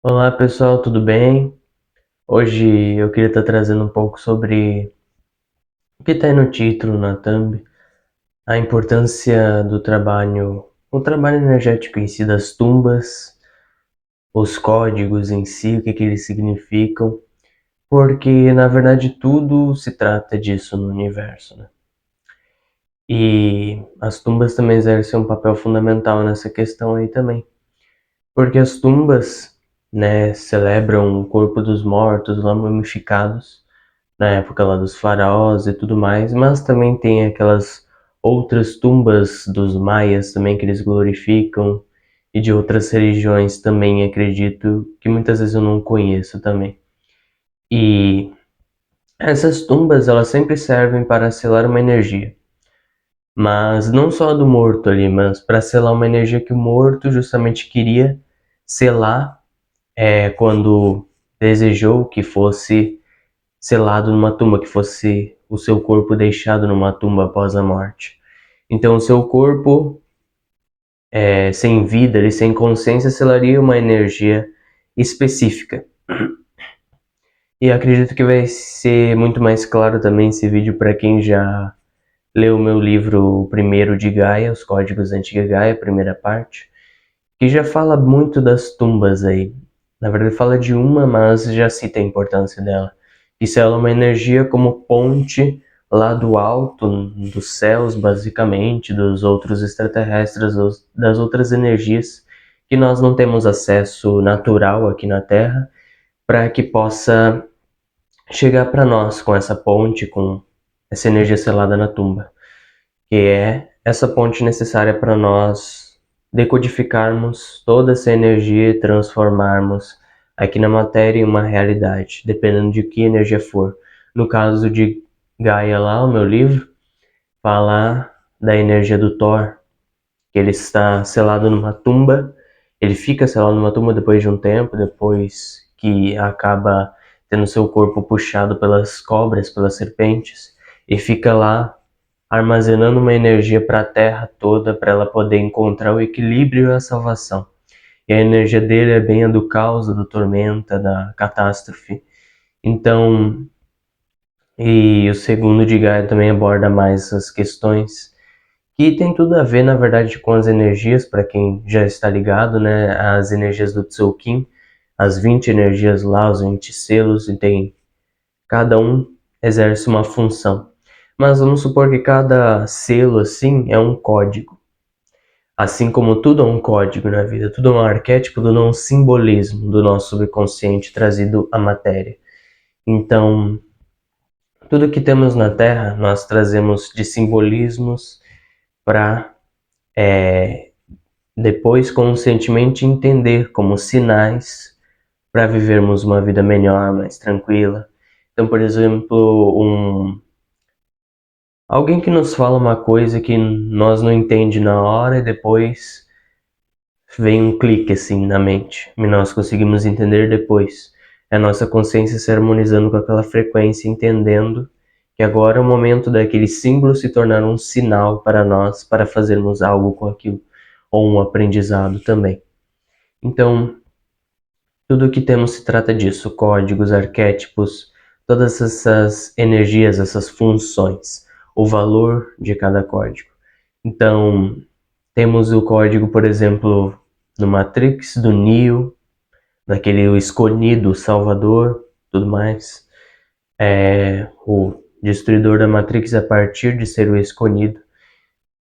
Olá pessoal, tudo bem? Hoje eu queria estar trazendo um pouco sobre o que está aí no título, na thumb, a importância do trabalho, o trabalho energético em si das tumbas, os códigos em si, o que eles significam, porque na verdade tudo se trata disso no universo, né? E as tumbas também exercem um papel fundamental nessa questão aí também, porque as tumbas, né, celebram o corpo dos mortos lá mumificados na época lá dos faraós e tudo mais, mas também tem aquelas outras tumbas dos maias também que eles glorificam e de outras religiões também acredito que muitas vezes eu não conheço também. E essas tumbas elas sempre servem para selar uma energia, mas não só do morto ali, mas para selar uma energia que o morto justamente queria selar quando desejou que fosse selado numa tumba, que fosse o seu corpo deixado numa tumba após a morte. Então, o seu corpo, sem vida, ele sem consciência, selaria uma energia específica. E acredito que vai ser muito mais claro também esse vídeo para quem já leu o meu livro o primeiro de Gaia, Os Códigos da Antiga Gaia, primeira parte, que já fala muito das tumbas aí. Na verdade, fala de uma, mas já cita a importância dela. Isso ela é uma energia como ponte lá do alto, dos céus, basicamente, dos outros extraterrestres, das outras energias que nós não temos acesso natural aqui na Terra, para que possa chegar para nós com essa ponte, com essa energia selada na tumba, que é essa ponte necessária para nós decodificarmos toda essa energia e transformarmos aqui na matéria em uma realidade, dependendo de que energia for. No caso de Gaia lá, o meu livro, fala da energia do Thor, que ele está selado numa tumba, ele fica selado numa tumba depois de um tempo, depois que acaba tendo seu corpo puxado pelas cobras, pelas serpentes, e fica lá armazenando uma energia para a Terra toda, para ela poder encontrar o equilíbrio e a salvação. E a energia dele é bem a do caos, da tormenta, da catástrofe. Então, e o segundo de Gaia também aborda mais essas questões, que tem tudo a ver, na verdade, com as energias, para quem já está ligado, né? As energias do Tzolk'in, as 20 energias lá, os 20 selos, e tem cada um exerce uma função. Mas vamos supor que cada selo assim é um código. Assim como tudo é um código na vida, tudo é um arquétipo, tudo é um simbolismo do nosso subconsciente trazido à matéria. Então, tudo que temos na Terra, nós trazemos de simbolismos para depois conscientemente entender como sinais para vivermos uma vida melhor, mais tranquila. Então, por exemplo, alguém que nos fala uma coisa que nós não entende na hora e depois vem um clique assim na mente e nós conseguimos entender depois. É a nossa consciência se harmonizando com aquela frequência, entendendo que agora é o momento daquele símbolo se tornar um sinal para nós, para fazermos algo com aquilo, ou um aprendizado também. Então, tudo o que temos se trata disso, códigos, arquétipos, todas essas energias, essas funções, o valor de cada código. Então, temos o código, por exemplo, do Matrix, do Neo, daquele escolhido Salvador, tudo mais. O destruidor da Matrix a partir de ser o escolhido.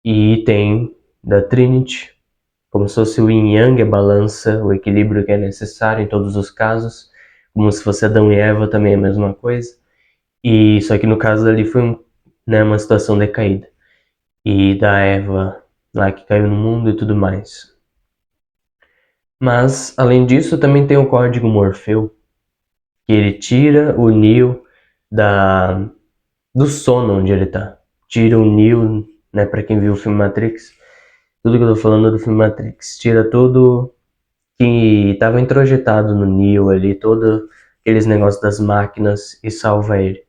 E tem da Trinity, como se fosse o Yin Yang, a balança, o equilíbrio que é necessário em todos os casos, como se fosse Adão e Eva também é a mesma coisa. E só que no caso dali foi uma situação decaída. E da Eva lá que caiu no mundo e tudo mais. Mas, além disso, também tem o código Morfeu, que ele tira o Neo do sono onde ele tá. Tira o Neo, né, pra quem viu o filme Matrix, tudo que eu tô falando do filme Matrix, tira tudo que estava introjetado no Neo ali, todos aqueles negócios das máquinas e salva ele.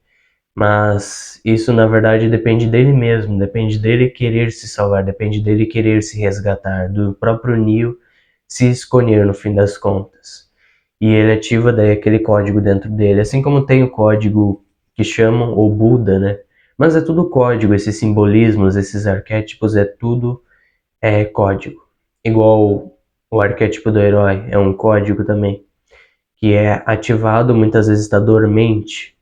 Mas isso na verdade depende dele mesmo, depende dele querer se salvar, depende dele querer se resgatar, do próprio Neo se escolher no fim das contas. e ele ativa daí aquele código dentro dele. Assim como tem o código que chamam o Buda, né? Mas é tudo código, esses simbolismos, esses arquétipos, é tudo código. Igual o arquétipo do herói é um código também, que é ativado, muitas vezes está dormente.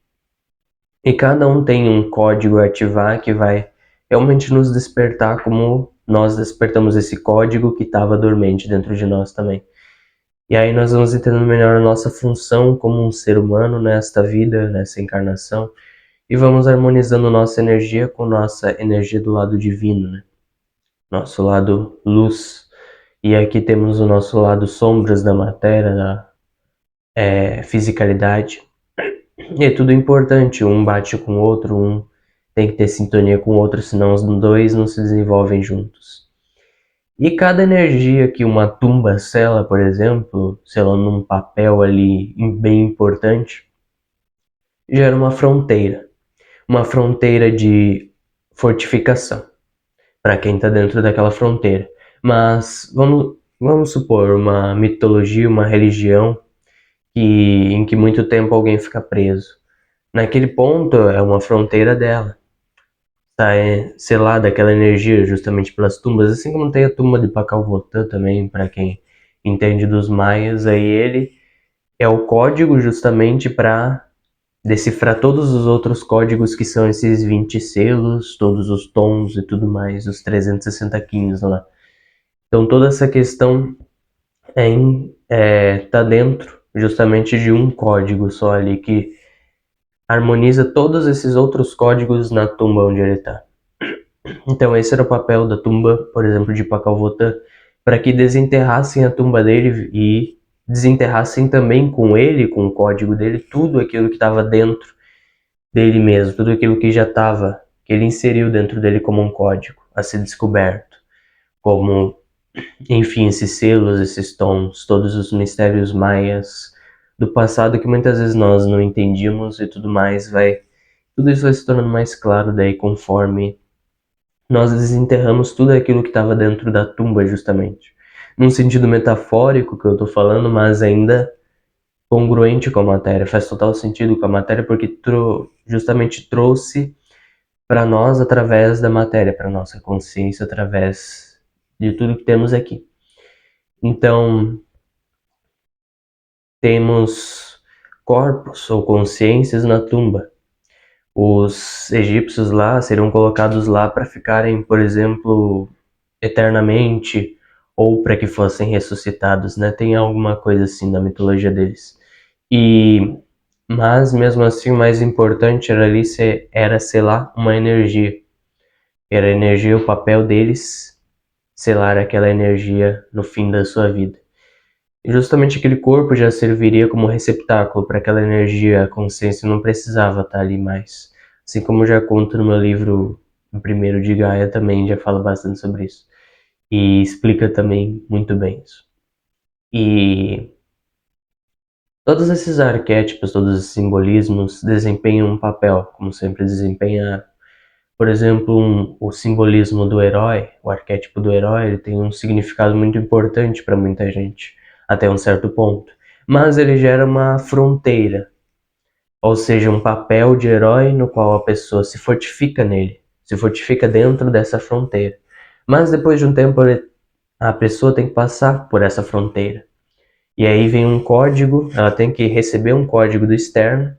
E cada um tem um código a ativar que vai realmente nos despertar como nós despertamos esse código que estava dormente dentro de nós também. E aí nós vamos entendendo melhor a nossa função como um ser humano nesta vida, nessa encarnação, e vamos harmonizando nossa energia com nossa energia do lado divino, né? Nosso lado luz. E aqui temos o nosso lado sombras da matéria, da fisicalidade. E é tudo importante, um bate com o outro, um tem que ter sintonia com o outro, senão os dois não se desenvolvem juntos. E cada energia que uma tumba sela, por exemplo, selando num papel ali bem importante, gera uma fronteira de fortificação para quem está dentro daquela fronteira. Mas vamos supor uma mitologia, uma religião em que muito tempo alguém fica preso. Naquele ponto é uma fronteira dela. Tá selada aquela energia justamente pelas tumbas, assim como tem a tumba de Pacalvotã também, para quem entende dos maias, aí ele é o código justamente para decifrar todos os outros códigos que são esses 20 selos, todos os tons e tudo mais, os 360 quins lá. Então toda essa questão tá dentro justamente de um código só ali que harmoniza todos esses outros códigos na tumba onde ele está. Então esse era o papel da tumba, por exemplo, de Pacalvotã, para que desenterrassem a tumba dele e desenterrassem também com ele, com o código dele, tudo aquilo que estava dentro dele mesmo, tudo aquilo que já estava, que ele inseriu dentro dele como um código a ser descoberto, como, enfim, esses selos, esses tons, todos os mistérios maias do passado que muitas vezes nós não entendíamos e tudo mais, tudo isso vai se tornando mais claro daí conforme nós desenterramos tudo aquilo que estava dentro da tumba, justamente. Num sentido metafórico que eu estou falando, mas ainda congruente com a matéria, faz total sentido com a matéria, porque justamente trouxe para nós através da matéria, para nossa consciência, através de tudo que temos aqui. Então, temos corpos ou consciências na tumba. Os egípcios lá seriam colocados lá para ficarem, por exemplo, eternamente ou para que fossem ressuscitados, né? Tem alguma coisa assim na mitologia deles. Mas mesmo assim o mais importante era selar uma energia. Era a energia, o papel deles selar aquela energia no fim da sua vida. E justamente aquele corpo já serviria como receptáculo para aquela energia, a consciência não precisava estar ali mais. Assim como já conto no meu livro, o primeiro de Gaia, também já fala bastante sobre isso. E explica também muito bem isso. E todos esses arquétipos, todos esses simbolismos desempenham um papel, como sempre desempenha. Por exemplo, o simbolismo do herói, o arquétipo do herói, ele tem um significado muito importante para muita gente, até um certo ponto. Mas ele gera uma fronteira, ou seja, um papel de herói no qual a pessoa se fortifica nele, se fortifica dentro dessa fronteira. Mas depois de um tempo, a pessoa tem que passar por essa fronteira. E aí vem um código, ela tem que receber um código do externo.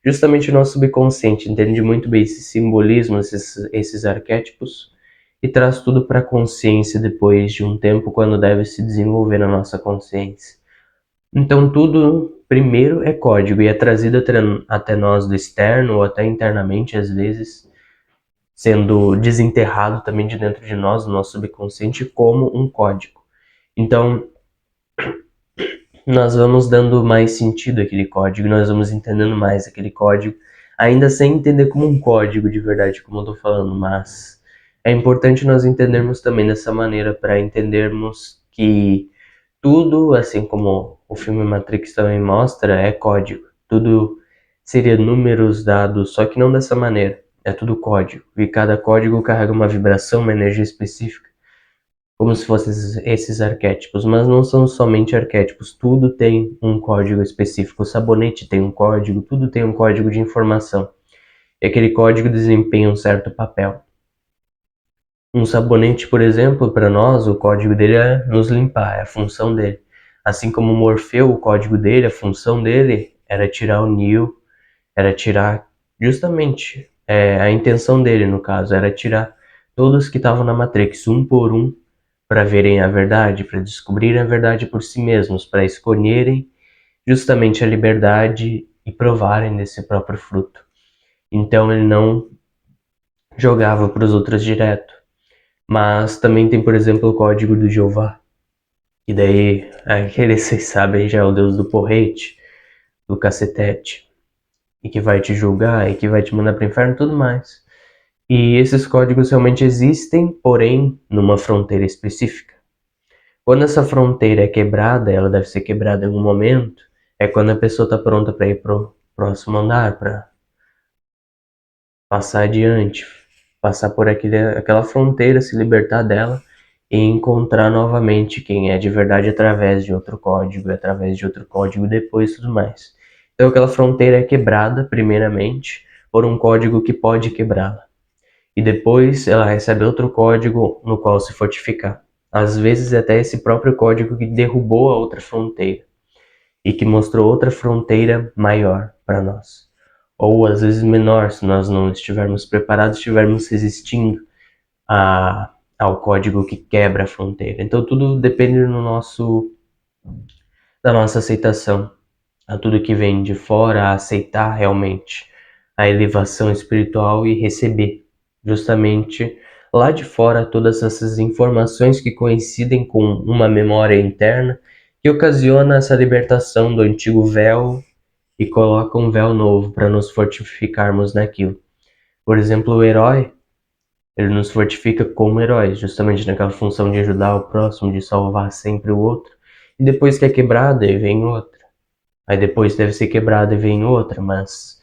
Justamente o nosso subconsciente entende muito bem esse simbolismo, esses arquétipos, e traz tudo para a consciência depois de um tempo, quando deve se desenvolver na nossa consciência. Então tudo primeiro é código e é trazido até nós do externo ou até internamente às vezes, sendo desenterrado também de dentro de nós, no nosso subconsciente, como um código. Então nós vamos dando mais sentido àquele código, nós vamos entendendo mais aquele código, ainda sem entender como um código de verdade, como eu estou falando, mas é importante nós entendermos também dessa maneira, para entendermos que tudo, assim como o filme Matrix também mostra, é código. Tudo seria números, dados, só que não dessa maneira. É tudo código. E cada código carrega uma vibração, uma energia específica. como se fossem esses arquétipos, mas não são somente arquétipos, tudo tem um código específico, o sabonete tem um código, tudo tem um código de informação, e aquele código desempenha um certo papel. Um sabonete, por exemplo, para nós, o código dele é nos limpar, é a função dele. Assim como o Morfeu, o código dele, a função dele era tirar o Neo, era tirar justamente a intenção dele, no caso, era tirar todos que estavam na Matrix, um por um, para verem a verdade, para descobrirem a verdade por si mesmos, para escolherem justamente a liberdade e provarem desse próprio fruto. Então ele não jogava para os outros direto. Mas também tem, por exemplo, o código do Jeová. E daí, aquele vocês sabem já é o deus do porrete, do cacetete. E que vai te julgar, e que vai te mandar para o inferno e tudo mais. E esses códigos realmente existem, porém, numa fronteira específica. Quando essa fronteira é quebrada, ela deve ser quebrada em algum momento, é quando a pessoa está pronta para ir pro próximo andar, para passar adiante, passar por aquela fronteira, se libertar dela e encontrar novamente quem é de verdade através de outro código, através de outro código depois e tudo mais. Então aquela fronteira é quebrada, primeiramente, por um código que pode quebrá-la. E depois ela recebe outro código no qual se fortificar. Às vezes até esse próprio código que derrubou a outra fronteira e que mostrou outra fronteira maior para nós. Ou às vezes menor, se nós não estivermos preparados, estivermos resistindo ao código que quebra a fronteira. Então tudo depende da nossa aceitação a tudo que vem de fora, a aceitar realmente a elevação espiritual e receber justamente lá de fora todas essas informações que coincidem com uma memória interna que ocasiona essa libertação do antigo véu e coloca um véu novo para nos fortificarmos naquilo. Por exemplo, o herói, ele nos fortifica como heróis, justamente naquela função de ajudar o próximo, de salvar sempre o outro. E depois que é quebrado, aí vem outra. Aí depois deve ser quebrada e vem outra, mas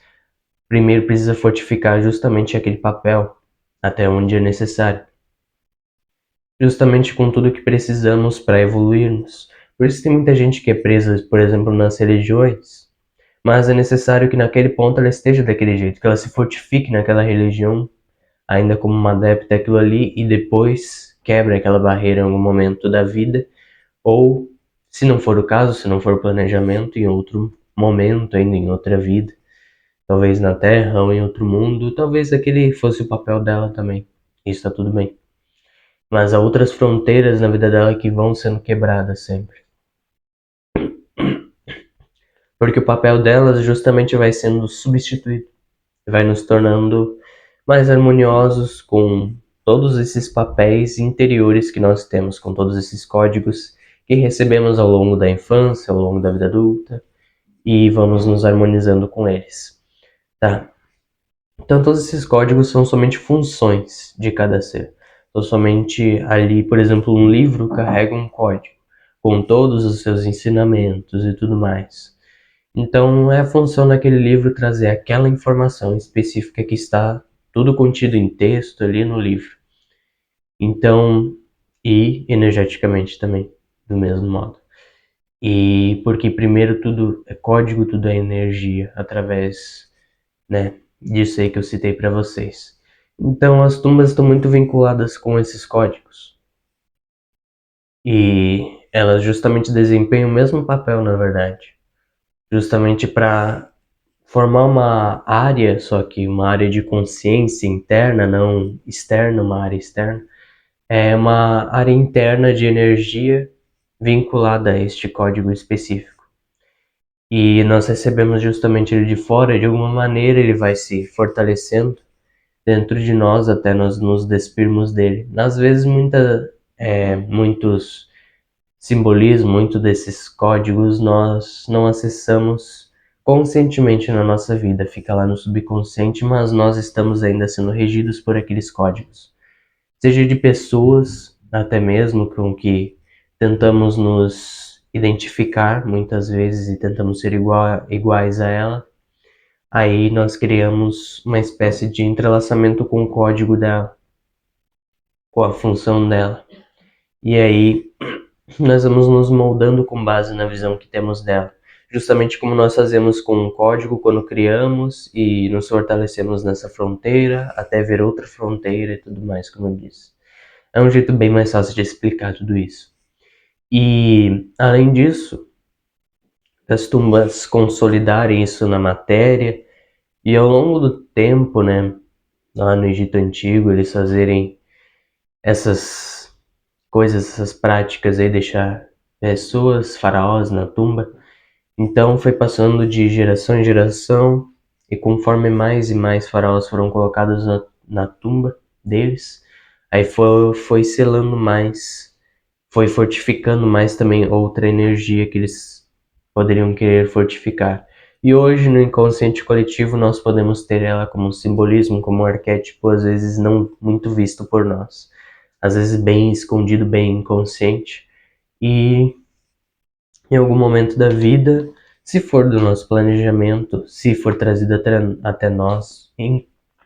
primeiro precisa fortificar justamente aquele papel, até onde é necessário. Justamente com tudo que precisamos para evoluirmos. Por isso tem muita gente que é presa, por exemplo, nas religiões, mas é necessário que naquele ponto ela esteja daquele jeito, que ela se fortifique naquela religião, ainda como uma adepta daquilo ali, e depois quebra aquela barreira em algum momento da vida, ou, se não for o caso, se não for o planejamento, em outro momento, ainda em outra vida, talvez na Terra ou em outro mundo, talvez aquele fosse o papel dela também. Isso tá tudo bem. Mas há outras fronteiras na vida dela que vão sendo quebradas sempre. Porque o papel delas justamente vai sendo substituído. Vai nos tornando mais harmoniosos com todos esses papéis interiores que nós temos, com todos esses códigos que recebemos ao longo da infância, ao longo da vida adulta, e vamos nos harmonizando com eles. Tá? Então todos esses códigos são somente funções de cada ser. Então somente ali, por exemplo, um livro carrega um código, com todos os seus ensinamentos e tudo mais. Então é a função daquele livro trazer aquela informação específica que está tudo contido em texto ali no livro. Então, e energeticamente também, do mesmo modo. E porque primeiro tudo é código, tudo é energia, através, né, disso aí que eu citei para vocês. Então as tumbas estão muito vinculadas com esses códigos. E elas justamente desempenham o mesmo papel, na verdade. Justamente para formar uma área, só que uma área de consciência interna, não externa, uma área externa. É uma área interna de energia vinculada a este código específico. E nós recebemos justamente ele de fora, de alguma maneira ele vai se fortalecendo dentro de nós até nós nos despirmos dele. Às vezes muitos simbolismos, muitos desses códigos nós não acessamos conscientemente na nossa vida, fica lá no subconsciente, mas nós estamos ainda sendo regidos por aqueles códigos. Seja de pessoas, até mesmo com que tentamos nos identificar muitas vezes e tentamos ser iguais a ela, aí nós criamos uma espécie de entrelaçamento com o código dela, com a função dela. E aí nós vamos nos moldando com base na visão que temos dela. Justamente como nós fazemos com um código quando criamos e nos fortalecemos nessa fronteira até ver outra fronteira e tudo mais, como eu disse. É um jeito bem mais fácil de explicar tudo isso. E, além disso, das tumbas consolidarem isso na matéria e ao longo do tempo, né, lá no Egito Antigo, eles fazerem essas coisas, essas práticas aí, deixar pessoas, faraós na tumba. Então foi passando de geração em geração, e conforme mais e mais faraós foram colocados na tumba deles, aí foi selando mais, foi fortificando mais também outra energia que eles poderiam querer fortificar. E hoje, no inconsciente coletivo, nós podemos ter ela como um simbolismo, como um arquétipo, às vezes não muito visto por nós, às vezes bem escondido, bem inconsciente, e em algum momento da vida, se for do nosso planejamento, se for trazido até nós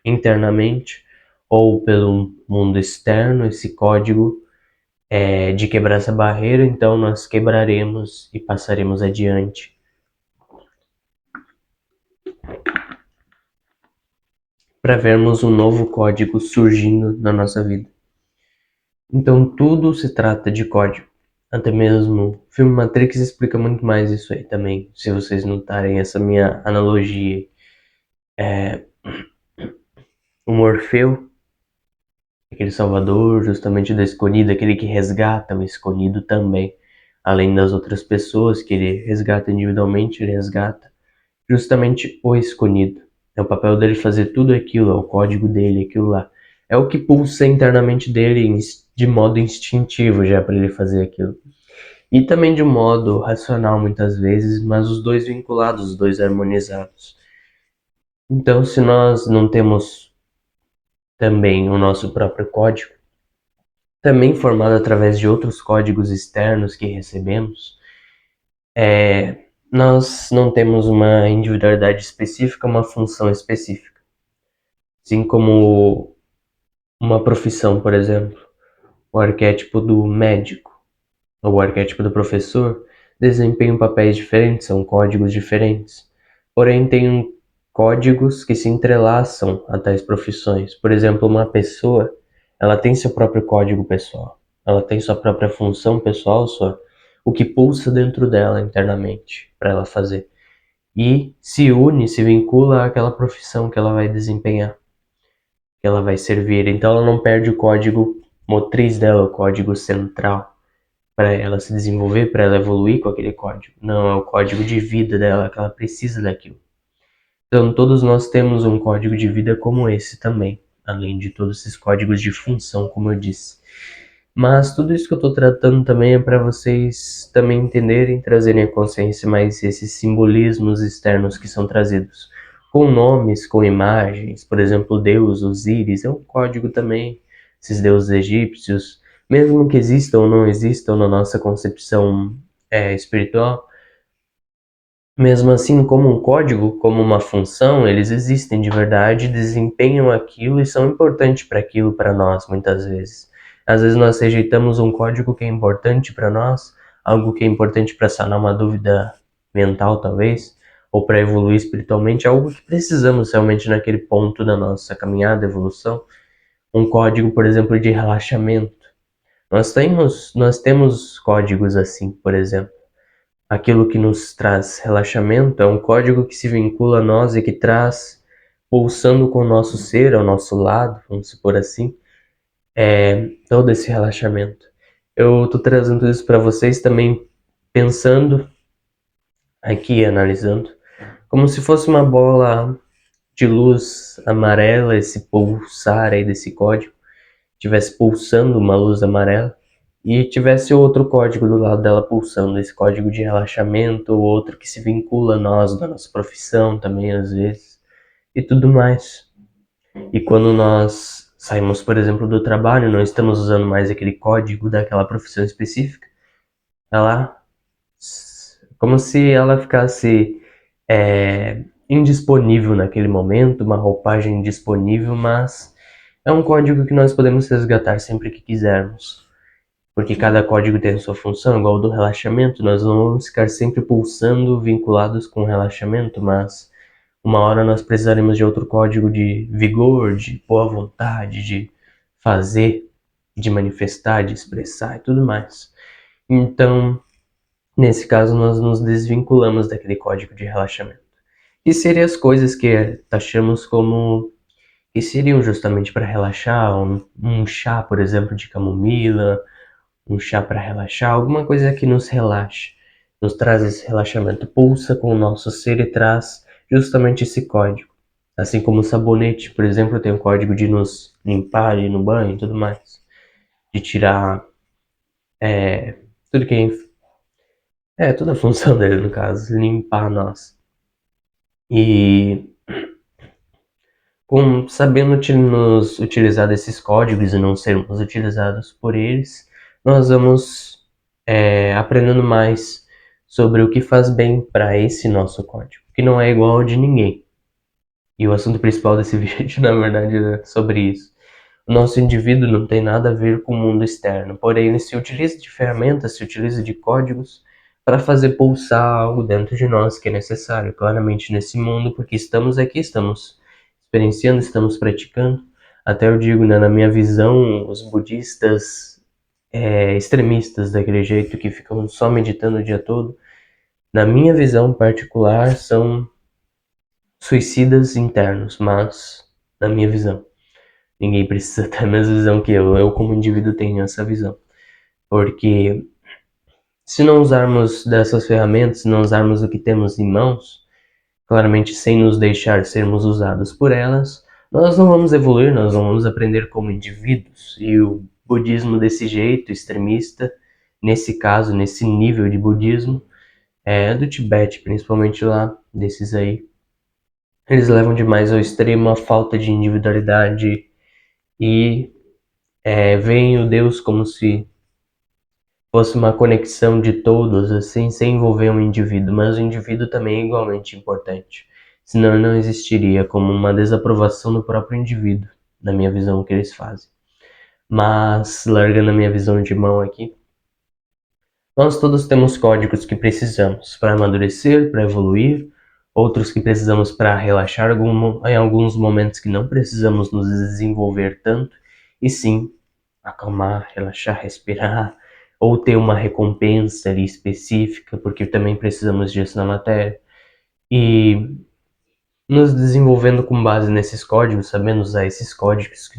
internamente ou pelo mundo externo, esse código de quebrar essa barreira, então nós quebraremos e passaremos adiante para vermos um novo código surgindo na nossa vida. Então tudo se trata de código. Até mesmo o filme Matrix explica muito mais isso aí também, se vocês notarem essa minha analogia. O Morfeu, aquele salvador justamente do escolhido, aquele que resgata o escolhido também, além das outras pessoas que ele resgata individualmente, ele resgata justamente o escolhido. É o papel dele fazer tudo aquilo, é o código dele, aquilo lá. É o que pulsa internamente dele de modo instintivo já para ele fazer aquilo. E também de um modo racional muitas vezes, mas os dois vinculados, os dois harmonizados. Então, se nós não temos também o nosso próprio código, também formado através de outros códigos externos que recebemos, nós não temos uma individualidade específica, uma função específica. Assim como uma profissão, por exemplo, o arquétipo do médico ou o arquétipo do professor desempenham papéis diferentes, são códigos diferentes. Porém, tem códigos que se entrelaçam a tais profissões. Por exemplo, uma pessoa, ela tem seu próprio código pessoal. Ela tem sua própria função pessoal, o que pulsa dentro dela internamente para ela fazer. E se une, se vincula àquela profissão que ela vai desempenhar, que ela vai servir. Então ela não perde o código motriz dela, o código central, para ela se desenvolver, para ela evoluir com aquele código. Não, é o código de vida dela, que ela precisa daquilo. Então todos nós temos um código de vida como esse também, além de todos esses códigos de função, como eu disse. Mas tudo isso que eu estou tratando também é para vocês também entenderem, trazerem à consciência mais esses simbolismos externos que são trazidos. Com nomes, com imagens, por exemplo, Deus, Osíris, é um código também. Esses deuses egípcios, mesmo que existam ou não existam na nossa concepção espiritual, mesmo assim, como um código, como uma função, eles existem de verdade, desempenham aquilo e são importantes para aquilo para nós, muitas vezes. Às vezes nós rejeitamos um código que é importante para nós, algo que é importante para sanar uma dúvida mental, talvez, ou para evoluir espiritualmente, algo que precisamos realmente naquele ponto da nossa caminhada, evolução. Um código, por exemplo, de relaxamento. Nós temos códigos assim, por exemplo. Aquilo que nos traz relaxamento é um código que se vincula a nós e que traz, pulsando com o nosso ser, ao nosso lado, vamos supor assim, todo esse relaxamento. Eu estou trazendo isso para vocês também pensando aqui, analisando, como se fosse uma bola de luz amarela, esse pulsar aí desse código, estivesse pulsando uma luz amarela, e tivesse outro código do lado dela pulsando, esse código de relaxamento, ou outro que se vincula a nós, da nossa profissão também às vezes, e tudo mais. E quando nós saímos, por exemplo, do trabalho, não estamos usando mais aquele código daquela profissão específica, ela, como se ela ficasse indisponível naquele momento, uma roupagem indisponível, mas é um código que nós podemos resgatar sempre que quisermos. porque cada código tem a sua função, igual o do relaxamento. Nós não vamos ficar sempre pulsando vinculados com o relaxamento, mas uma hora nós precisaremos de outro código de vigor, de boa vontade, de fazer, de manifestar, de expressar e tudo mais. Então, nesse caso, nós nos desvinculamos daquele código de relaxamento. E seriam as coisas que taxamos como que seriam justamente para relaxar, um chá, por exemplo, de camomila, um chá para relaxar, alguma coisa que nos relaxe, nos traz esse relaxamento, pulsa com o nosso ser e traz justamente esse código. Assim como o sabonete, por exemplo, tem o código de nos limpar, ir no banho e tudo mais, de tirar tudo que toda a função dele no caso, limpar nós. E sabendo nos utilizar desses códigos e não sermos utilizados por eles, nós vamos aprendendo mais sobre o que faz bem para esse nosso código, que não é igual ao de ninguém. E o assunto principal desse vídeo, na verdade, é sobre isso. O nosso indivíduo não tem nada a ver com o mundo externo, porém ele se utiliza de ferramentas, se utiliza de códigos para fazer pulsar algo dentro de nós que é necessário, claramente nesse mundo, porque estamos aqui, estamos experienciando, estamos praticando. Até eu digo, né, na minha visão, os budistas extremistas daquele jeito que ficam só meditando o dia todo, na minha visão particular, são suicidas internos, mas na minha visão. Ninguém precisa ter a mesma visão que eu. Eu, como indivíduo, tenho essa visão. Porque se não usarmos dessas ferramentas, se não usarmos o que temos em mãos, claramente sem nos deixar sermos usados por elas, nós não vamos evoluir, nós não vamos aprender como indivíduos. E o budismo desse jeito, extremista, nesse caso, nesse nível de budismo, é do Tibete, principalmente lá, desses aí. Eles levam demais ao extremo a falta de individualidade e veem o Deus como se fosse uma conexão de todos, assim, sem envolver um indivíduo, mas o indivíduo também é igualmente importante. Senão não existiria como uma desaprovação do próprio indivíduo, na minha visão, o que eles fazem. Mas, largando a minha visão de mão aqui, nós todos temos códigos que precisamos para amadurecer, para evoluir, outros que precisamos para relaxar em alguns momentos que não precisamos nos desenvolver tanto, e sim acalmar, relaxar, respirar, ou ter uma recompensa ali específica, porque também precisamos disso na matéria. E nos desenvolvendo com base nesses códigos, sabendo usar esses códigos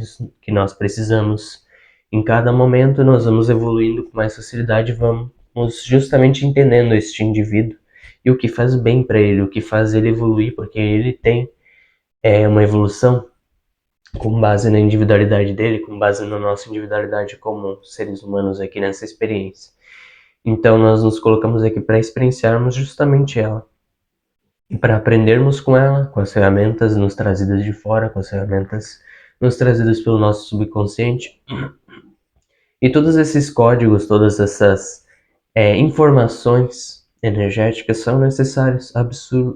que nós precisamos em cada momento, nós vamos evoluindo com mais facilidade, vamos justamente entendendo este indivíduo e o que faz bem para ele, o que faz ele evoluir, porque ele tem uma evolução com base na individualidade dele, com base na nossa individualidade como seres humanos aqui nessa experiência. Então nós nos colocamos aqui para experienciarmos justamente ela. E para aprendermos com ela, com as ferramentas nos trazidas de fora, com as ferramentas nos trazidas pelo nosso subconsciente. E todos esses códigos, todas essas informações energéticas são necessárias,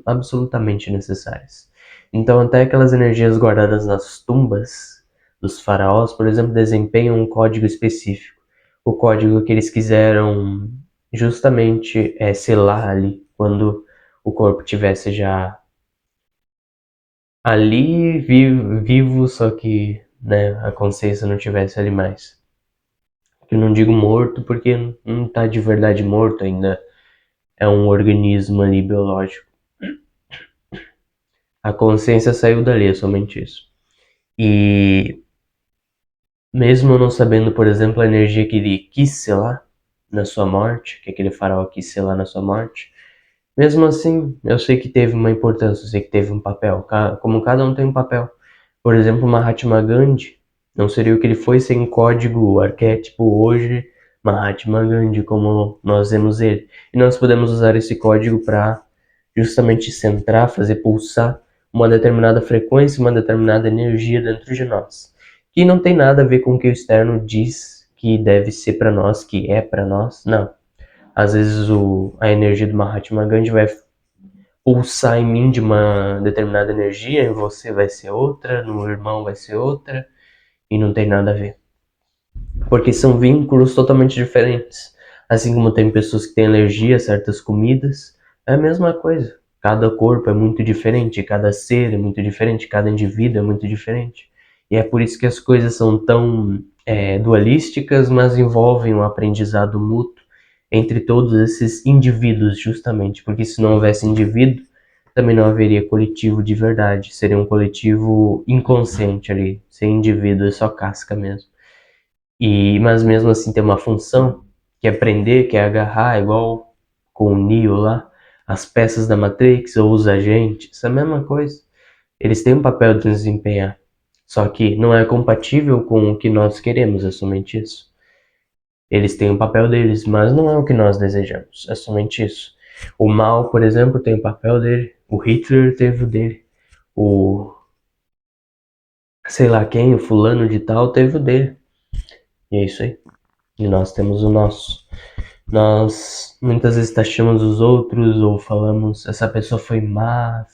absolutamente necessárias. Então até aquelas energias guardadas nas tumbas dos faraós, por exemplo, desempenham um código específico. O código que eles quiseram justamente selar ali, quando o corpo tivesse já ali vivo, só que a consciência não tivesse ali mais. Eu não digo morto porque não está de verdade morto ainda, é um organismo ali biológico. A consciência saiu dali, é somente isso. E mesmo não sabendo, por exemplo, a energia que ele quis selar na sua morte, que aquele faraó quis selar na sua morte, mesmo assim, eu sei que teve uma importância, eu sei que teve um papel, como cada um tem um papel. Por exemplo, Mahatma Gandhi não seria o que ele foi sem código, arquétipo hoje, Mahatma Gandhi, como nós vemos ele. E nós podemos usar esse código para justamente centrar, fazer pulsar uma determinada frequência, uma determinada energia dentro de nós. Que não tem nada a ver com o que o externo diz que deve ser para nós, que é para nós, não. Às vezes a energia do Mahatma Gandhi vai pulsar em mim de uma determinada energia, em você vai ser outra, no meu irmão vai ser outra, e não tem nada a ver. porque são vínculos totalmente diferentes. Assim como tem pessoas que têm alergia a certas comidas, é a mesma coisa. Cada corpo é muito diferente, cada ser é muito diferente, cada indivíduo é muito diferente. E é por isso que as coisas são tão dualísticas, mas envolvem um aprendizado mútuo entre todos esses indivíduos, justamente. Porque se não houvesse indivíduo, também não haveria coletivo de verdade. Seria um coletivo inconsciente ali. Sem indivíduo, é só casca mesmo. Mas mesmo assim tem uma função, que é prender, que é agarrar, igual com o Neo lá, as peças da Matrix ou os agentes, é a mesma coisa. Eles têm um papel de desempenhar, só que não é compatível com o que nós queremos, é somente isso. Eles têm o papel deles, mas não é o que nós desejamos, é somente isso. O mal, por exemplo, tem o papel dele, o Hitler teve o dele, o sei lá quem, o fulano de tal teve o dele, e é isso aí. E nós temos o nosso. Nós muitas vezes taxamos os outros ou falamos essa pessoa foi má,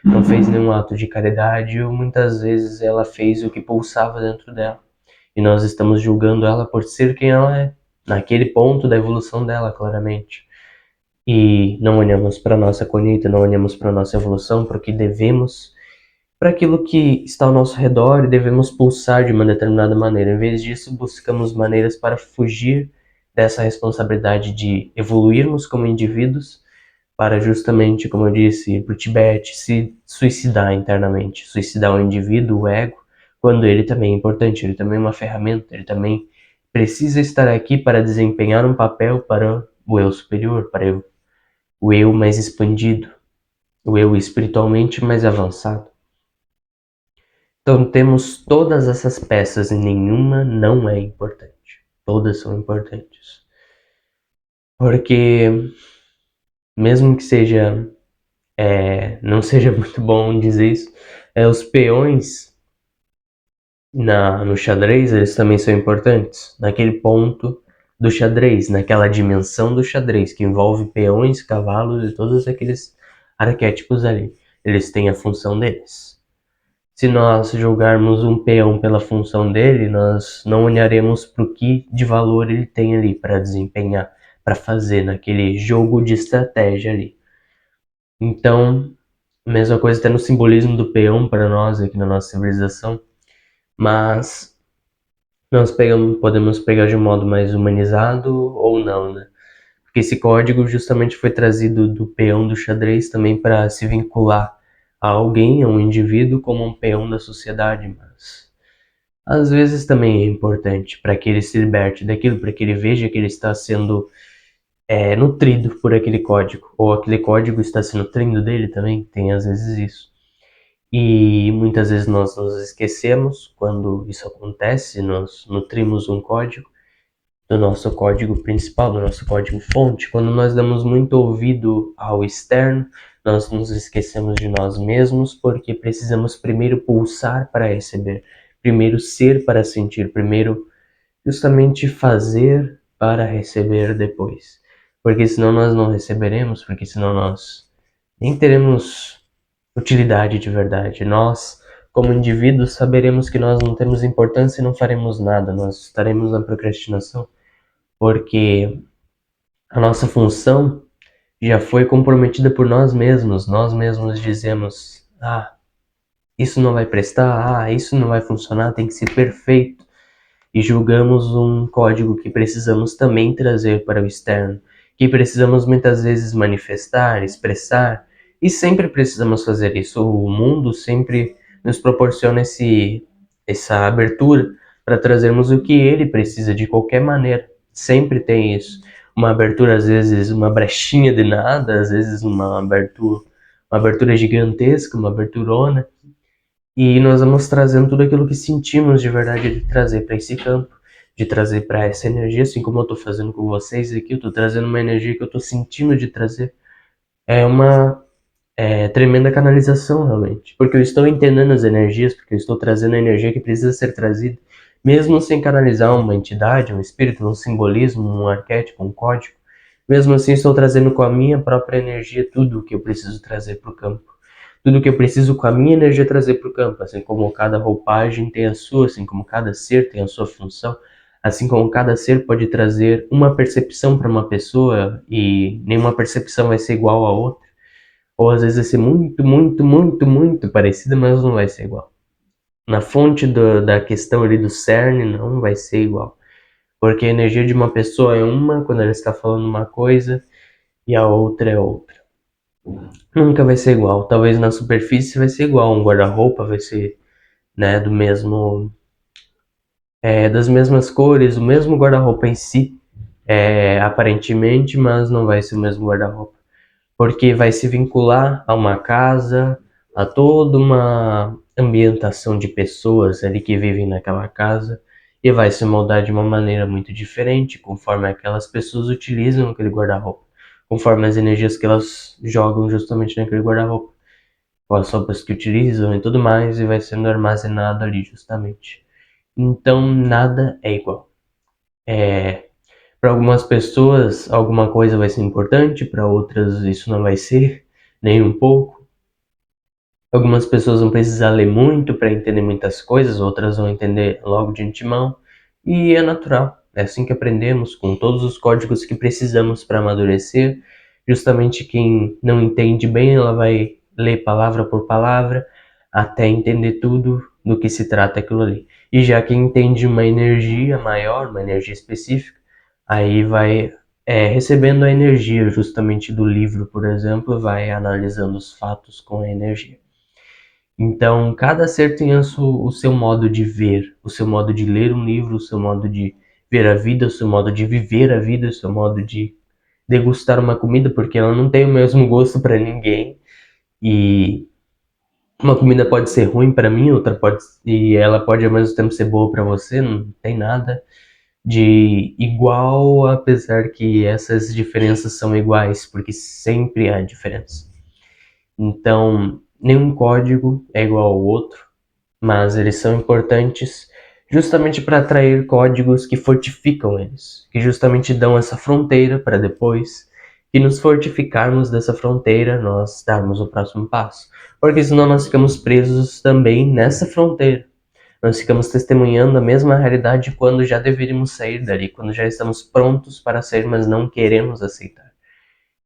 não fez nenhum ato de caridade, ou muitas vezes ela fez o que pulsava dentro dela. E nós estamos julgando ela por ser quem ela é, naquele ponto da evolução dela, claramente. E não olhamos para nossa colheita, não olhamos para nossa evolução, porque devemos para aquilo que está ao nosso redor e devemos pulsar de uma determinada maneira. Em vez disso, buscamos maneiras para fugir dessa responsabilidade de evoluirmos como indivíduos para justamente, como eu disse, ir para o Tibete, se suicidar internamente, suicidar o indivíduo, o ego, quando ele também é importante, ele também é uma ferramenta, ele também precisa estar aqui para desempenhar um papel para o eu superior, para o eu mais expandido, o eu espiritualmente mais avançado. Então temos todas essas peças e nenhuma não é importante. Todas são importantes. Porque mesmo que seja não seja muito bom dizer isso, os peões no xadrez eles também são importantes. Naquele ponto do xadrez, naquela dimensão do xadrez que envolve peões, cavalos e todos aqueles arquétipos ali. Eles têm a função deles. Se nós julgarmos um peão pela função dele, nós não olharemos para o que de valor ele tem ali para desempenhar, para fazer naquele jogo de estratégia ali. Então, a mesma coisa até no simbolismo do peão para nós aqui na nossa civilização, mas nós podemos pegar de um modo mais humanizado ou não, né? Porque esse código justamente foi trazido do peão do xadrez também para se vincular a alguém, a um indivíduo, como um peão da sociedade, mas às vezes também é importante para que ele se liberte daquilo, para que ele veja que ele está sendo nutrido por aquele código, ou aquele código está se nutrindo dele também, tem às vezes isso. E muitas vezes nós nos esquecemos quando isso acontece, nós nutrimos um código, do nosso código principal, do nosso código fonte. Quando nós damos muito ouvido ao externo, nós nos esquecemos de nós mesmos, porque precisamos primeiro pulsar para receber, primeiro ser para sentir, primeiro justamente fazer para receber depois. Porque senão nós não receberemos, porque senão nós nem teremos utilidade de verdade. Nós, como indivíduos, saberemos que nós não temos importância e não faremos nada, nós estaremos na procrastinação, porque a nossa função já foi comprometida por nós mesmos dizemos, isso não vai prestar, isso não vai funcionar, tem que ser perfeito, e julgamos um código que precisamos também trazer para o externo, que precisamos muitas vezes manifestar, expressar, e sempre precisamos fazer isso. O mundo sempre nos proporciona essa abertura para trazermos o que ele precisa de qualquer maneira. Sempre tem isso. Uma abertura, às vezes, uma brechinha de nada, às vezes uma abertura gigantesca, uma aberturona. E nós vamos trazendo tudo aquilo que sentimos de verdade de trazer para esse campo, de trazer para essa energia, assim como eu estou fazendo com vocês aqui, eu estou trazendo uma energia que eu estou sentindo de trazer. É uma tremenda canalização, realmente. Porque eu estou entendendo as energias, porque eu estou trazendo a energia que precisa ser trazida, mesmo sem canalizar uma entidade, um espírito, um simbolismo, um arquétipo, um código. Mesmo assim, estou trazendo com a minha própria energia tudo o que eu preciso trazer para o campo. tudo que eu preciso com a minha energia trazer para o campo, assim como cada roupagem tem a sua, assim como cada ser tem a sua função, assim como cada ser pode trazer uma percepção para uma pessoa e nenhuma percepção vai ser igual a outra, ou às vezes vai ser muito, muito, muito, muito parecida, mas não vai ser igual. Na fonte da questão ali do cerne não vai ser igual, porque a energia de uma pessoa é uma quando ela está falando uma coisa e a outra é outra. Nunca vai ser igual. Talvez na superfície vai ser igual, um guarda-roupa vai ser, né, do mesmo, das mesmas cores, o mesmo guarda-roupa em si, aparentemente, mas não vai ser o mesmo guarda-roupa, porque vai se vincular a uma casa, a toda uma ambientação de pessoas ali que vivem naquela casa e vai se moldar de uma maneira muito diferente conforme aquelas pessoas utilizam aquele guarda-roupa, conforme as energias que elas jogam justamente naquele guarda-roupa, com as roupas que utilizam e tudo mais, e vai sendo armazenado ali justamente. Então nada é igual. Para algumas pessoas alguma coisa vai ser importante, para outras isso não vai ser nem um pouco. Algumas pessoas vão precisar ler muito para entender muitas coisas, outras vão entender logo de antemão, e é natural. É assim que aprendemos, com todos os códigos que precisamos para amadurecer. Justamente quem não entende bem, ela vai ler palavra por palavra até entender tudo do que se trata aquilo ali. E já quem entende uma energia maior, uma energia específica, aí vai recebendo a energia justamente do livro, por exemplo, vai analisando os fatos com a energia. Então, cada ser tem o seu modo de ver, o seu modo de ler um livro, o seu modo de ver a vida, o seu modo de viver a vida, o seu modo de degustar uma comida, porque ela não tem o mesmo gosto para ninguém. E uma comida pode ser ruim para mim, outra pode, e ela pode ao mesmo tempo ser boa para você, não tem nada de igual, apesar que essas diferenças são iguais, porque sempre há diferença. Então, nenhum código é igual ao outro, mas eles são importantes justamente para atrair códigos que fortificam eles, que justamente dão essa fronteira para depois que nos fortificarmos dessa fronteira, nós darmos o próximo passo. Porque senão nós ficamos presos também nessa fronteira. Nós ficamos testemunhando a mesma realidade quando já deveríamos sair dali, quando já estamos prontos para sair, mas não queremos aceitar.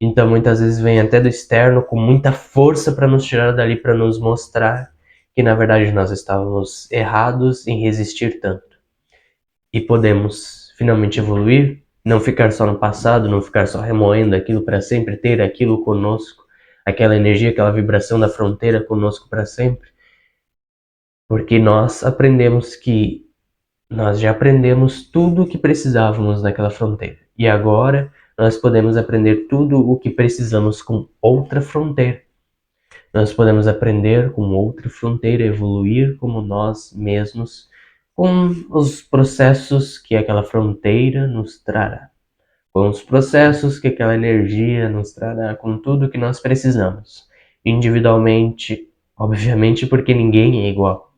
Então muitas vezes vem até do externo com muita força para nos tirar dali, para nos mostrar que na verdade nós estávamos errados em resistir tanto. E podemos finalmente evoluir, não ficar só no passado, não ficar só remoendo aquilo para sempre, ter aquilo conosco, aquela energia, aquela vibração da fronteira conosco para sempre. Porque nós aprendemos que nós já aprendemos tudo o que precisávamos naquela fronteira. E agora nós podemos aprender tudo o que precisamos com outra fronteira. Nós podemos aprender com outra fronteira, evoluir como nós mesmos, com os processos que aquela fronteira nos trará, com os processos que aquela energia nos trará, com tudo que nós precisamos. Individualmente, obviamente, porque ninguém é igual.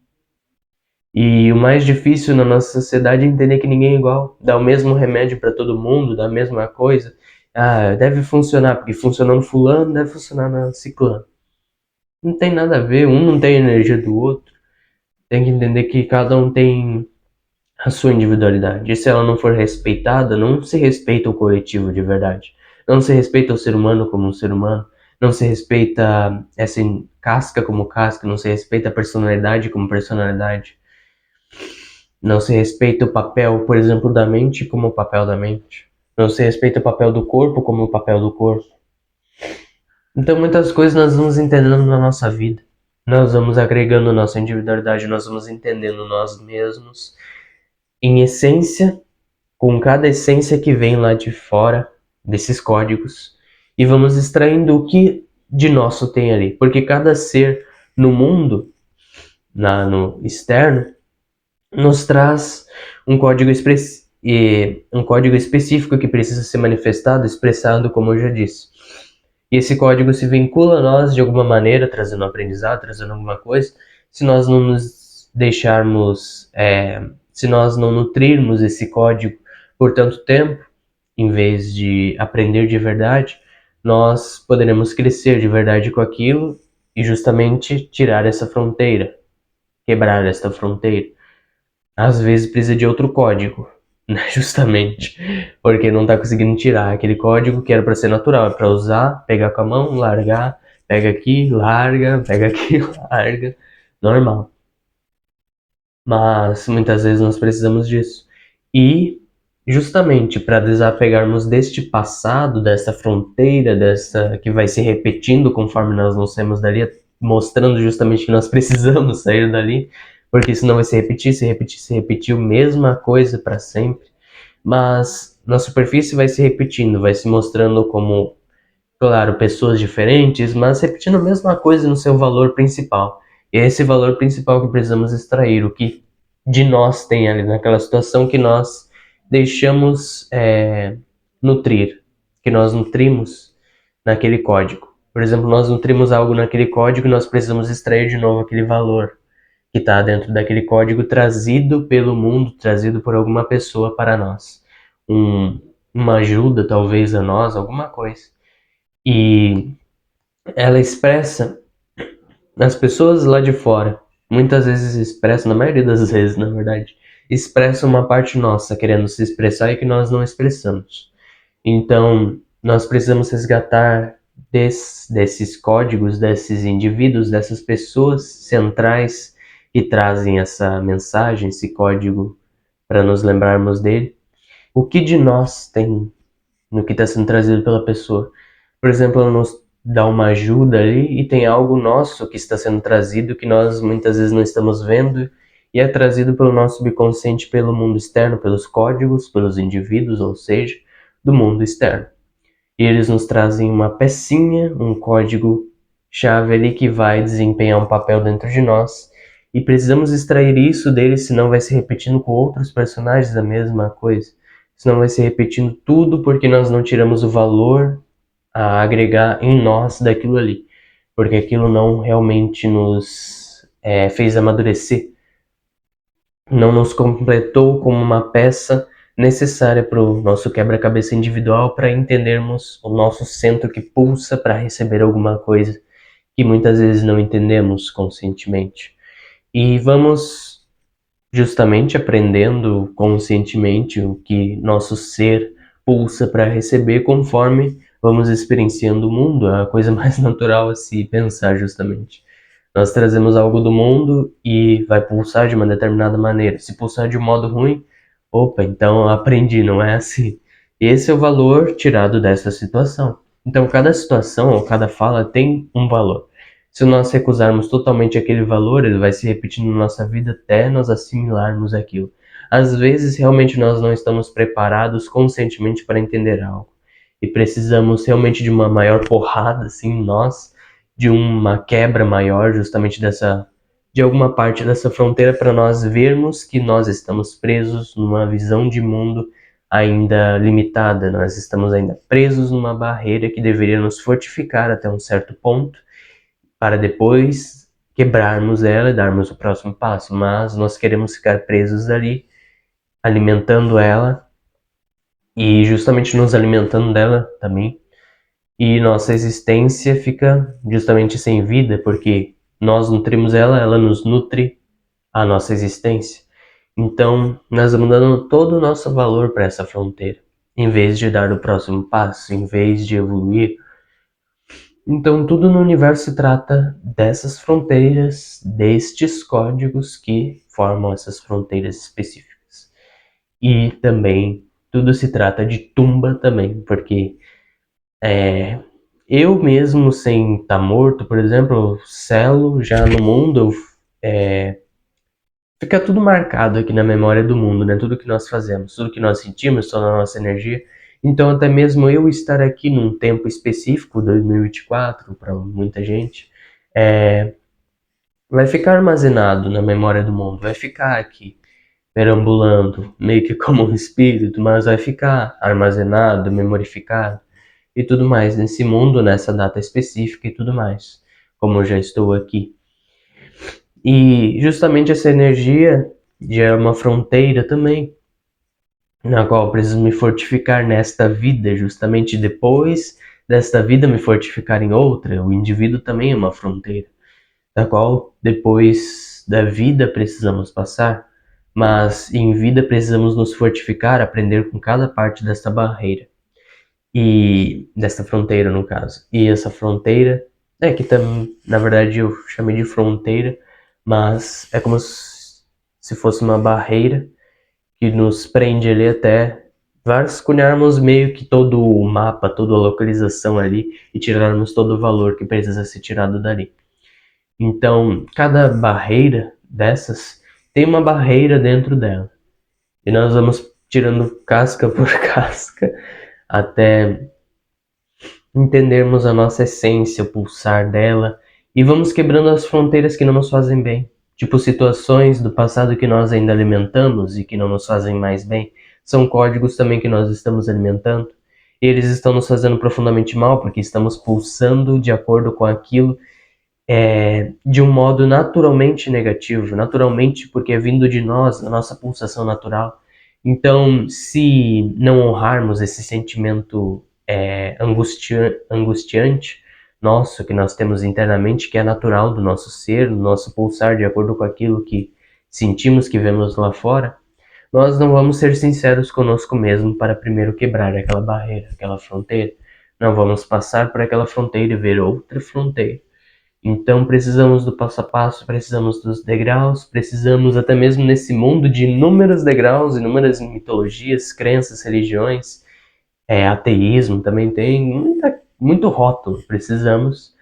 E o mais difícil na nossa sociedade é entender que ninguém é igual. Dá o mesmo remédio para todo mundo, dá a mesma coisa. Ah, deve funcionar, porque funcionou no fulano, deve funcionar na ciclano. Não tem nada a ver, um não tem a energia do outro. Tem que entender que cada um tem a sua individualidade. E se ela não for respeitada, não se respeita o coletivo de verdade. Não se respeita o ser humano como um ser humano. Não se respeita essa casca como casca. Não se respeita a personalidade como personalidade. Não se respeita o papel, por exemplo, da mente como o papel da mente. Não se respeita o papel do corpo como o papel do corpo. Então muitas coisas nós vamos entendendo na nossa vida. Nós vamos agregando nossa individualidade, nós vamos entendendo nós mesmos em essência, com cada essência que vem lá de fora desses códigos, e vamos extraindo o que de nosso tem ali. Porque cada ser no mundo, no externo, nos traz um código específico que precisa ser manifestado, expressado, como eu já disse. E esse código se vincula a nós de alguma maneira, trazendo um aprendizado, trazendo alguma coisa. Se nós não nos deixarmos, se nós não nutrirmos esse código por tanto tempo, em vez de aprender de verdade, nós poderemos crescer de verdade com aquilo e justamente tirar essa fronteira, quebrar esta fronteira. Às vezes precisa de outro código, né? Justamente porque não tá conseguindo tirar aquele código que era para ser natural, é para usar, pegar com a mão, largar, pega aqui, larga, pega aqui, larga, normal. Mas muitas vezes nós precisamos disso. E justamente para desapegarmos deste passado, dessa fronteira, dessa que vai se repetindo conforme nós não saímos dali, mostrando justamente que nós precisamos sair dali, porque senão vai se repetir, se repetir, se repetir a mesma coisa para sempre. Mas na superfície vai se repetindo, vai se mostrando como, claro, pessoas diferentes, mas repetindo a mesma coisa no seu valor principal. E é esse valor principal que precisamos extrair, o que de nós tem ali naquela situação que nós deixamos nutrir, que nós nutrimos naquele código. Por exemplo, nós nutrimos algo naquele código e nós precisamos extrair de novo aquele valor que está dentro daquele código trazido pelo mundo, trazido por alguma pessoa para nós. Uma ajuda, talvez, a nós, alguma coisa. E ela expressa as pessoas lá de fora, muitas vezes expressam, na maioria das vezes, na verdade, expressam uma parte nossa querendo se expressar e que nós não expressamos. Então, nós precisamos resgatar desses códigos, desses indivíduos, dessas pessoas centrais que trazem essa mensagem, esse código, para nos lembrarmos dele. O que de nós tem no que está sendo trazido pela pessoa? Por exemplo, ela nos dá uma ajuda ali e tem algo nosso que está sendo trazido que nós muitas vezes não estamos vendo e é trazido pelo nosso subconsciente, pelo mundo externo, pelos códigos, pelos indivíduos, ou seja, do mundo externo. E eles nos trazem uma pecinha, um código-chave ali que vai desempenhar um papel dentro de nós e precisamos extrair isso dele, senão vai se repetindo com outros personagens a mesma coisa. Senão vai se repetindo tudo porque nós não tiramos o valor a agregar em nós daquilo ali, porque aquilo não realmente nos fez amadurecer, não nos completou como uma peça necessária para o nosso quebra-cabeça individual para entendermos o nosso centro que pulsa para receber alguma coisa que muitas vezes não entendemos conscientemente. E vamos justamente aprendendo conscientemente o que nosso ser pulsa para receber conforme vamos experienciando o mundo, é a coisa mais natural a se pensar justamente. Nós trazemos algo do mundo e vai pulsar de uma determinada maneira. Se pulsar de um modo ruim, opa, então eu aprendi, não é assim. Esse é o valor tirado dessa situação. Então cada situação ou cada fala tem um valor. Se nós recusarmos totalmente aquele valor, ele vai se repetindo na nossa vida até nós assimilarmos aquilo. Às vezes, realmente nós não estamos preparados conscientemente para entender algo. E precisamos realmente de uma maior porrada, assim, nós, de uma quebra maior, justamente de alguma parte dessa fronteira, para nós vermos que nós estamos presos numa visão de mundo ainda limitada. Nós estamos ainda presos numa barreira que deveria nos fortificar até um certo ponto, para depois quebrarmos ela e darmos o próximo passo, mas nós queremos ficar presos ali, alimentando ela e justamente nos alimentando dela também, e nossa existência fica justamente sem vida, porque nós nutrimos ela, ela nos nutre a nossa existência. Então, nós vamos dando todo o nosso valor para essa fronteira, em vez de dar o próximo passo, em vez de evoluir. Então, tudo no universo se trata dessas fronteiras, destes códigos que formam essas fronteiras específicas. E também tudo se trata de tumba também, porque eu mesmo sem estar morto, por exemplo, selo já no mundo, fica tudo marcado aqui na memória do mundo, né? Tudo que nós fazemos, tudo que nós sentimos, toda a nossa energia. Então, até mesmo eu estar aqui num tempo específico, 2024, para muita gente, vai ficar armazenado na memória do mundo, vai ficar aqui, perambulando, meio que como um espírito, mas vai ficar armazenado, memorificado e tudo mais nesse mundo, nessa data específica e tudo mais, como eu já estou aqui. E justamente essa energia gera uma fronteira também, na qual eu preciso me fortificar nesta vida, justamente depois desta vida me fortificar em outra, o indivíduo também é uma fronteira, da qual depois da vida precisamos passar, mas em vida precisamos nos fortificar, aprender com cada parte desta barreira, e desta fronteira no caso. E essa fronteira, que também, na verdade eu chamei de fronteira, mas é como se fosse uma barreira que nos prende ali até vasculharmos meio que todo o mapa, toda a localização ali e tirarmos todo o valor que precisa ser tirado dali. Então, cada barreira dessas tem uma barreira dentro dela. E nós vamos tirando casca por casca até entendermos a nossa essência, o pulsar dela, e vamos quebrando as fronteiras que não nos fazem bem. Tipo, situações do passado que nós ainda alimentamos e que não nos fazem mais bem, são códigos também que nós estamos alimentando. E eles estão nos fazendo profundamente mal, porque estamos pulsando de acordo com aquilo de um modo naturalmente negativo, naturalmente porque é vindo de nós, da nossa pulsação natural. Então, se não honrarmos esse sentimento angustiante nosso que nós temos internamente, que é natural do nosso ser, do nosso pulsar de acordo com aquilo que sentimos, que vemos lá fora, nós não vamos ser sinceros conosco mesmo para primeiro quebrar aquela barreira, aquela fronteira. Não vamos passar por aquela fronteira e ver outra fronteira. Então precisamos do passo a passo, precisamos dos degraus, precisamos até mesmo nesse mundo de inúmeros degraus, inúmeras mitologias, crenças, religiões, ateísmo também tem muito rótulo. Precisamos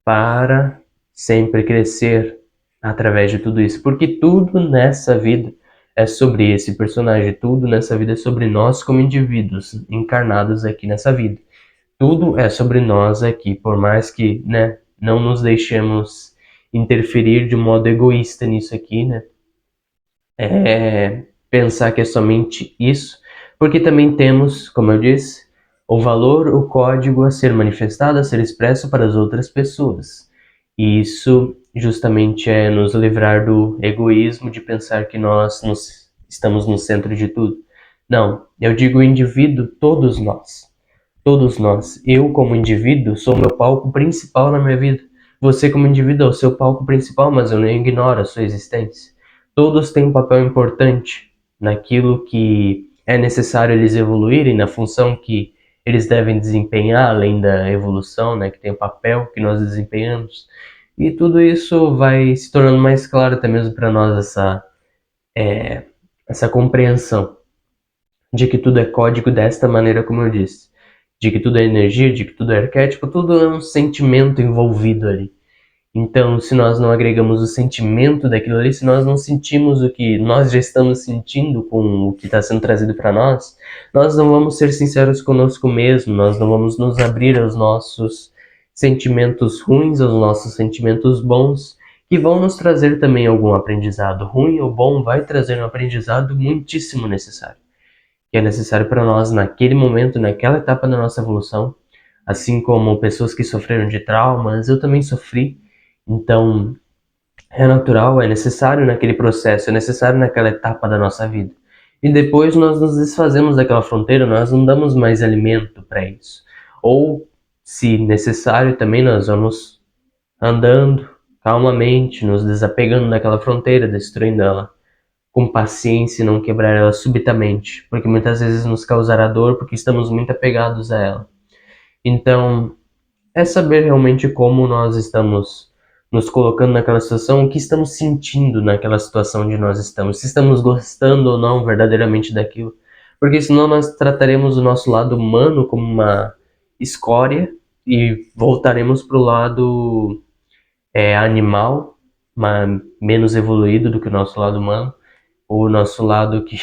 para sempre crescer através de tudo isso, porque tudo nessa vida é sobre esse personagem, tudo nessa vida é sobre nós como indivíduos encarnados aqui nessa vida. Tudo é sobre nós aqui, por mais que, não nos deixemos interferir de um modo egoísta nisso aqui, pensar que é somente isso, porque também temos, como eu disse, o valor, o código a ser manifestado, a ser expresso para as outras pessoas. E isso justamente é nos livrar do egoísmo de pensar que nós estamos no centro de tudo. Não, eu digo indivíduo, todos nós. Todos nós. Eu, como indivíduo, sou o meu palco principal na minha vida. Você, como indivíduo, é o seu palco principal, mas eu não ignoro a sua existência. Todos têm um papel importante naquilo que é necessário eles evoluírem, na função que eles devem desempenhar, além da evolução, que tem o papel que nós desempenhamos. E tudo isso vai se tornando mais claro até mesmo para nós, essa compreensão de que tudo é código desta maneira como eu disse. De que tudo é energia, de que tudo é arquétipo, tudo é um sentimento envolvido ali. Então, se nós não agregamos o sentimento daquilo ali, se nós não sentimos o que nós já estamos sentindo com o que está sendo trazido para nós não vamos ser sinceros conosco mesmo, nós não vamos nos abrir aos nossos sentimentos ruins, aos nossos sentimentos bons, que vão nos trazer também algum aprendizado. Ruim ou bom vai trazer um aprendizado muitíssimo necessário. Que é necessário para nós naquele momento, naquela etapa da nossa evolução, assim como pessoas que sofreram de traumas, eu também sofri. Então, é natural, é necessário naquele processo, é necessário naquela etapa da nossa vida. E depois nós nos desfazemos daquela fronteira, nós não damos mais alimento para isso. Ou, se necessário, também nós vamos andando calmamente, nos desapegando daquela fronteira, destruindo ela com paciência e não quebrar ela subitamente, porque muitas vezes nos causará dor porque estamos muito apegados a ela. Então, é saber realmente como nós estamos nos colocando naquela situação, o que estamos sentindo naquela situação onde nós estamos, se estamos gostando ou não verdadeiramente daquilo, porque senão nós trataremos o nosso lado humano como uma escória e voltaremos para o lado animal, menos evoluído do que o nosso lado humano, o nosso lado que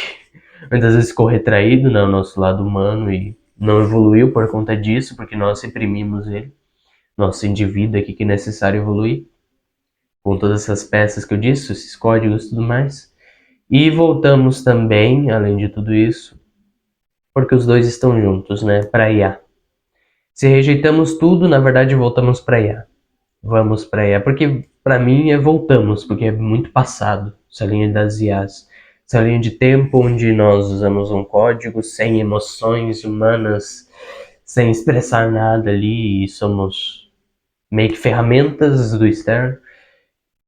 muitas vezes ficou retraído, o nosso lado humano, e não evoluiu por conta disso, porque nós reprimimos ele, nosso indivíduo aqui que é necessário evoluir, com todas essas peças que eu disse, esses códigos e tudo mais. E voltamos também, além de tudo isso, porque os dois estão juntos, para IA. Se rejeitamos tudo, na verdade voltamos para IA. Vamos para IA, porque para mim voltamos, porque é muito passado essa linha das IAs. Essa linha de tempo onde nós usamos um código sem emoções humanas, sem expressar nada ali e somos meio que ferramentas do externo,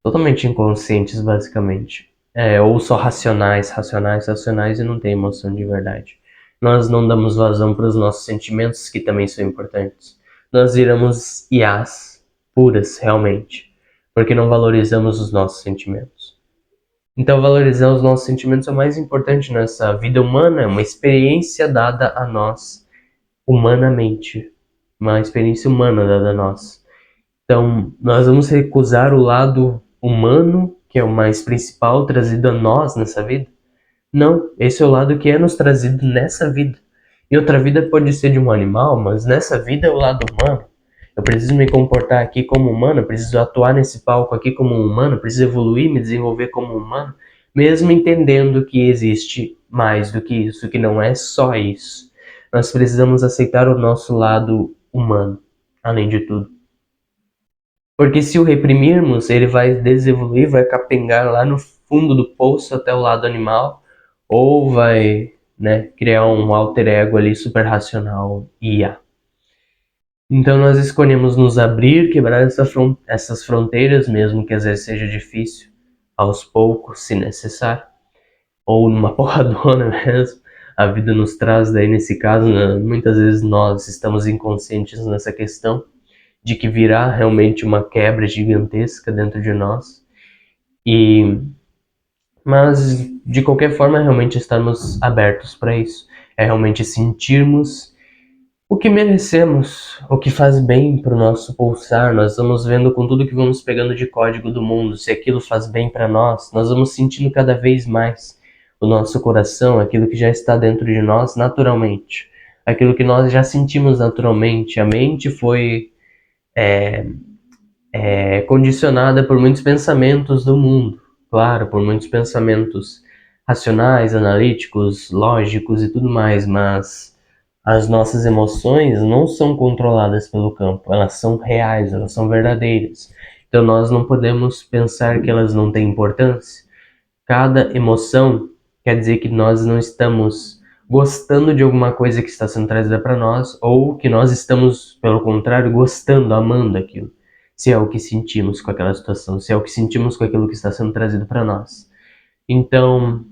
totalmente inconscientes, basicamente. Ou só racionais e não tem emoção de verdade. Nós não damos vazão para os nossos sentimentos, que também são importantes. Nós viramos IAs puras, realmente, porque não valorizamos os nossos sentimentos. Então, valorizar os nossos sentimentos é o mais importante nessa vida humana, é uma experiência dada a nós humanamente, uma experiência humana dada a nós. Então, nós vamos recusar o lado humano, que é o mais principal, trazido a nós nessa vida? Não, esse é o lado que é nos trazido nessa vida. Em outra vida pode ser de um animal, mas nessa vida é o lado humano. Eu preciso me comportar aqui como humano, eu preciso atuar nesse palco aqui como um humano, eu preciso evoluir, me desenvolver como humano, mesmo entendendo que existe mais do que isso, que não é só isso. Nós precisamos aceitar o nosso lado humano, além de tudo. Porque se o reprimirmos, ele vai desevoluir, vai capengar lá no fundo do poço até o lado animal, ou vai, né, criar um alter ego ali super racional IA. Então nós escolhemos nos abrir, quebrar essas fronteiras, mesmo que às vezes seja difícil, aos poucos, se necessário, ou numa porradona mesmo. A vida nos traz daí nesse caso, né, muitas vezes nós estamos inconscientes nessa questão, de que virá realmente uma quebra gigantesca dentro de nós. Mas de qualquer forma, realmente estarmos abertos para isso. É realmente sentirmos o que merecemos, o que faz bem para o nosso pulsar. Nós vamos vendo com tudo que vamos pegando de código do mundo, se aquilo faz bem para nós, nós vamos sentindo cada vez mais o nosso coração, aquilo que já está dentro de nós naturalmente, aquilo que nós já sentimos naturalmente. A mente foi condicionada por muitos pensamentos do mundo, claro, por muitos pensamentos racionais, analíticos, lógicos e tudo mais, mas as nossas emoções não são controladas pelo campo, elas são reais, elas são verdadeiras. Então nós não podemos pensar que elas não têm importância. Cada emoção quer dizer que nós não estamos gostando de alguma coisa que está sendo trazida para nós, ou que nós estamos, pelo contrário, gostando, amando aquilo. Se é o que sentimos com aquela situação, se é o que sentimos com aquilo que está sendo trazido para nós. Então,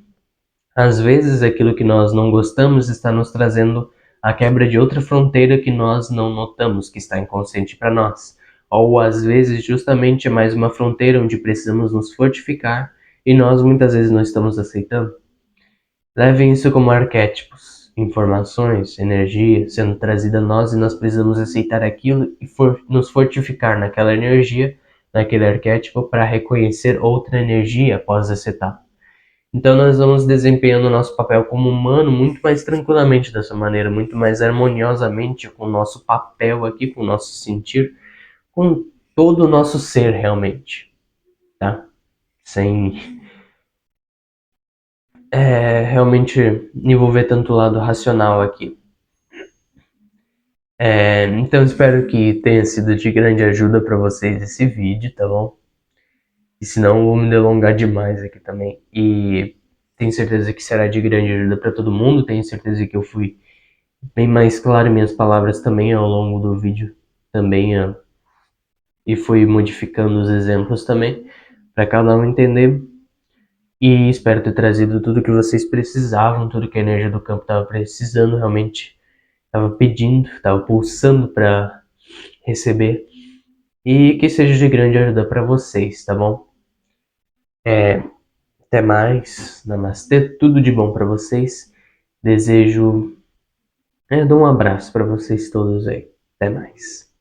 às vezes aquilo que nós não gostamos está nos trazendo a quebra de outra fronteira que nós não notamos, que está inconsciente para nós. Ou às vezes justamente é mais uma fronteira onde precisamos nos fortificar e nós muitas vezes não estamos aceitando. Levem isso como arquétipos, informações, energia sendo trazida a nós e nós precisamos aceitar aquilo e nos fortificar naquela energia, naquele arquétipo para reconhecer outra energia após essa etapa. Então nós vamos desempenhando o nosso papel como humano muito mais tranquilamente dessa maneira, muito mais harmoniosamente com o nosso papel aqui, com o nosso sentir, com todo o nosso ser realmente, tá? Sem realmente envolver tanto o lado racional aqui. Então espero que tenha sido de grande ajuda para vocês esse vídeo, tá bom? E senão eu vou me delongar demais aqui também. E tenho certeza que será de grande ajuda para todo mundo, tenho certeza que eu fui bem mais claro em minhas palavras também ao longo do vídeo também, e fui modificando os exemplos também para cada um entender. E espero ter trazido tudo que vocês precisavam, tudo que a energia do campo estava precisando, realmente estava pedindo, estava pulsando para receber, e que seja de grande ajuda para vocês, tá bom? Até mais, namastê, tudo de bom para vocês. Desejo, dou um abraço para vocês todos aí. Até mais.